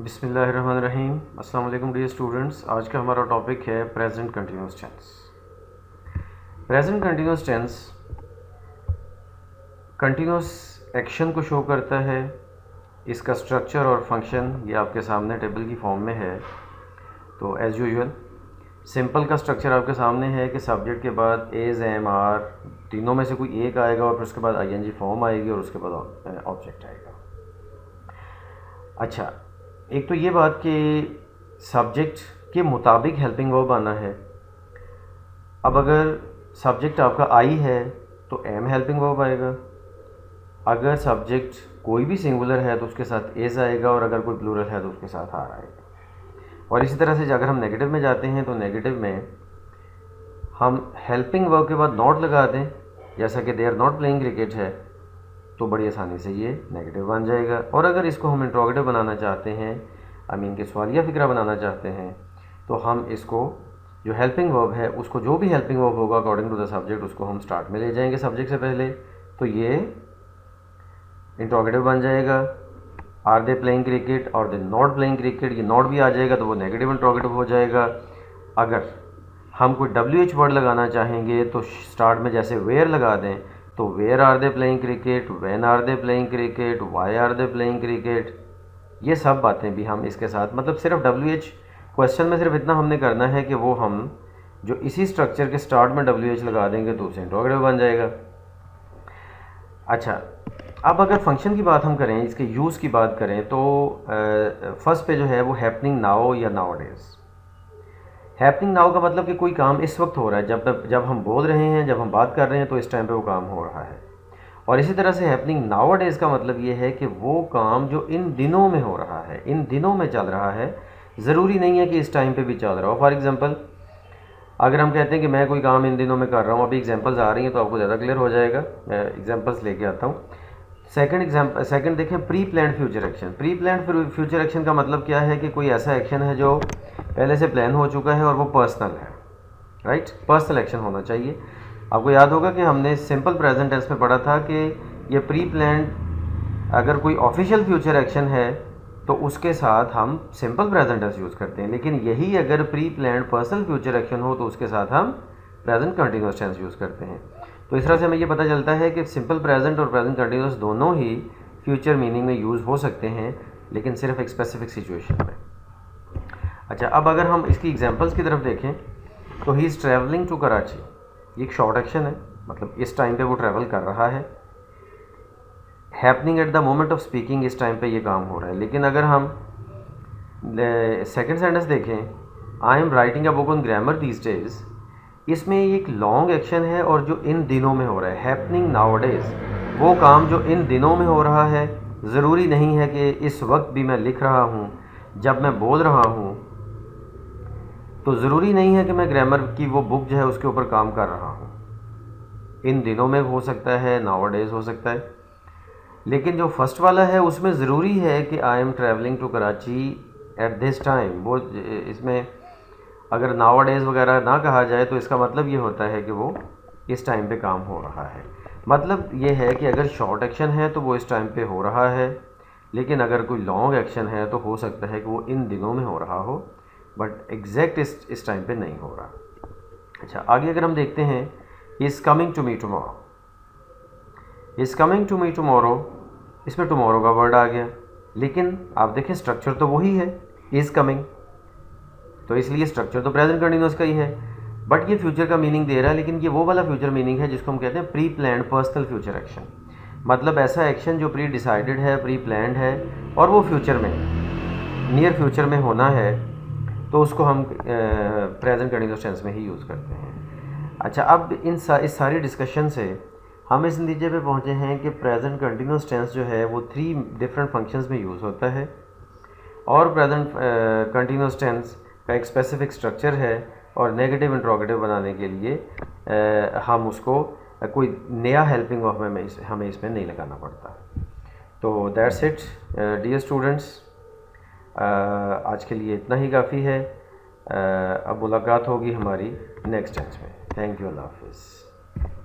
बिस्मिल्लाहिर्रहमानिर्रहीम। अस्सलाम वालेकुम डियर स्टूडेंट्स। आज का हमारा टॉपिक है present continuous tense. Present continuous tense continuous action को शो करता है। इसका स्ट्रक्चर और फंक्शन ये आपके सामने टेबल की फॉर्म में है। तो एज़ यूजुअल सिंपल का स्ट्रक्चर आपके सामने है कि सब्जेक्ट के बाद एज एम आर तीनों में से कोई एक आएगा और फिर उसके बाद आईएनजी फॉर्म आएगी और उसके बाद ऑब्जेक्ट आएगा। अच्छा, एक तो ये बात कि सब्जेक्ट के मुताबिक हेल्पिंग वर्ब आना है। अब अगर सब्जेक्ट आपका आई है तो एम हेल्पिंग वर्ब आएगा। अगर सब्जेक्ट कोई भी सिंगुलर है तो उसके साथ एज आएगा और अगर कोई प्लूरल है तो उसके साथ आर आएगा। और इसी तरह से अगर हम नेगेटिव में जाते हैं तो नेगेटिव में हम हेल्पिंग वर्ब के बाद नॉट लगा दें, जैसा कि they are not playing cricket है, तो बड़ी आसानी से ये नेगेटिव बन जाएगा। और अगर इसको हम इंट्रोगेटिव बनाना चाहते हैं, के सवालिया फ़िक्रा बनाना चाहते हैं, तो हम इसको जो हेल्पिंग वर्ब है उसको जो भी हेल्पिंग वर्ब होगा अकॉर्डिंग टू द सब्जेक्ट उसको हम स्टार्ट में ले जाएंगे सब्जेक्ट से पहले, तो ये इंट्रोगेटिव बन जाएगा। आर दे प्लेइंग क्रिकेट और दे नॉट प्लेइंग क्रिकेट, ये नॉट भी आ जाएगा तो वो नेगेटिव इंट्रोगेटिव हो जाएगा। अगर हम कोई WH वर्ड लगाना चाहेंगे तो स्टार्ट में जैसे वेयर लगा दें, तो where are they playing cricket, when are they playing cricket, why are they playing cricket, ये सब बातें भी हम इसके साथ, मतलब सिर्फ WH क्वेश्चन में सिर्फ इतना हमने करना है कि वो हम जो इसी स्ट्रक्चर के स्टार्ट में WH लगा देंगे तो उसे इंट्रोगेटिव बन जाएगा। अच्छा, अब अगर फंक्शन की बात हम करें, इसके यूज़ की बात करें, तो फर्स्ट पे जो है वो हैपनिंग नाउ या नाउ डेज। हैपनिंग नाउ का मतलब कि कोई काम इस वक्त हो रहा है, जब हम बोल रहे हैं, जब हम बात कर रहे हैं, तो इस टाइम पे वो काम हो रहा है। और इसी तरह से हैपनिंग नाउ डेज का मतलब ये है कि वो काम जो इन दिनों में हो रहा है, इन दिनों में चल रहा है, ज़रूरी नहीं है कि इस टाइम पे भी चल रहा हो। फॉर एग्ज़ाम्पल अगर हम कहते हैं कि मैं कोई काम इन दिनों में कर रहा हूँ, अभी एग्जांपल्स आ रही हैं तो आपको ज़्यादा क्लियर हो जाएगा। मैं एग्जांपल्स लेके आता हूँ। सेकंड देखें, pre planned future action. Pre planned future action का मतलब क्या है कि कोई ऐसा एक्शन है जो पहले से प्लान हो चुका है और वो पर्सनल है, राइट। पर्सनल एक्शन होना चाहिए। आपको याद होगा कि हमने सिंपल प्रेजेंट टेंस में पढ़ा था कि ये प्री प्लान्ड अगर कोई ऑफिशियल फ्यूचर एक्शन है तो उसके साथ हम सिंपल प्रेजेंट टेंस यूज़ करते हैं, लेकिन यही अगर pre planned personal future action हो तो उसके साथ हम प्रेजेंट कंटिन्यूस टेंस यूज़ करते हैं। तो इस तरह से हमें ये पता चलता है कि सिंपल प्रेजेंट और प्रेजेंट कंटिन्यूस दोनों ही फ्यूचर मीनिंग में यूज़ हो सकते हैं, लेकिन सिर्फ एक स्पेसिफिक सिचुएशन में। अच्छा, अब अगर हम इसकी एग्जांपल्स की तरफ देखें तो he is travelling to Karachi, ये एक शॉर्ट एक्शन है, मतलब इस टाइम पे वो ट्रैवल कर रहा है। Happening at the moment of speaking, इस टाइम पे ये काम हो रहा है। लेकिन अगर हम सेकंड सेंटेंस देखें, I am writing a book on grammar these days, इसमें एक लॉन्ग एक्शन है और जो इन दिनों में हो रहा है। हैपनिंग नाउअडेज, वो काम जो इन दिनों में हो रहा है, ज़रूरी नहीं है कि इस वक्त भी मैं लिख रहा हूँ, जब मैं बोल रहा हूँ तो ज़रूरी नहीं है कि मैं ग्रामर की वो बुक जो है उसके ऊपर काम कर रहा हूँ। इन दिनों में हो सकता है, नाउअडेज हो सकता है। लेकिन जो फर्स्ट वाला है उसमें ज़रूरी है कि I am travelling to Karachi at this time, वो इसमें अगर नाउअडेज वगैरह ना कहा जाए तो इसका मतलब ये होता है कि वो इस टाइम पे काम हो रहा है। मतलब ये है कि अगर शॉर्ट एक्शन है तो वो इस टाइम पे हो रहा है, लेकिन अगर कोई लॉन्ग एक्शन है तो हो सकता है कि वो इन दिनों में हो रहा हो, बट एग्जैक्ट इस टाइम पे नहीं हो रहा। अच्छा, आगे अगर हम देखते हैं, is coming to me tomorrow. Is coming to me tomorrow, इसमें टुमारो का वर्ड आ गया, लेकिन आप देखें स्ट्रक्चर तो वही है, इज़ कमिंग, तो इसलिए स्ट्रक्चर तो प्रेजेंट कंटिन्यूस का ही है, बट ये फ्यूचर का मीनिंग दे रहा है। लेकिन ये वो वाला फ्यूचर मीनिंग है जिसको हम कहते हैं pre planned personal future action, मतलब ऐसा एक्शन जो प्री डिसाइडेड है, प्री प्लान्ड है और वो फ्यूचर में, नियर फ्यूचर में होना है, तो उसको हम प्रेजेंट कंटिन्यूस टेंस में ही यूज़ करते हैं। अच्छा, अब इस सारी डिस्कशन से हम इस नतीजे पे पहुँचे हैं कि प्रेजेंट कंटिन्यूस टेंस जो है वो 3 डिफरेंट फंक्शंस में यूज़ होता है और प्रेजेंट कंटिन्यूस टेंस का एक स्पेसिफिक स्ट्रक्चर है और नेगेटिव इंट्रोगेटिव बनाने के लिए हम उसको कोई नया हेल्पिंग वर्ब हमें इसमें नहीं लगाना पड़ता। तो दैट्स इट डियर स्टूडेंट्स, आज के लिए इतना ही काफ़ी है। अब मुलाकात होगी हमारी नेक्स्ट टेंस में। थैंक यू, अल्लाह हाफिज़।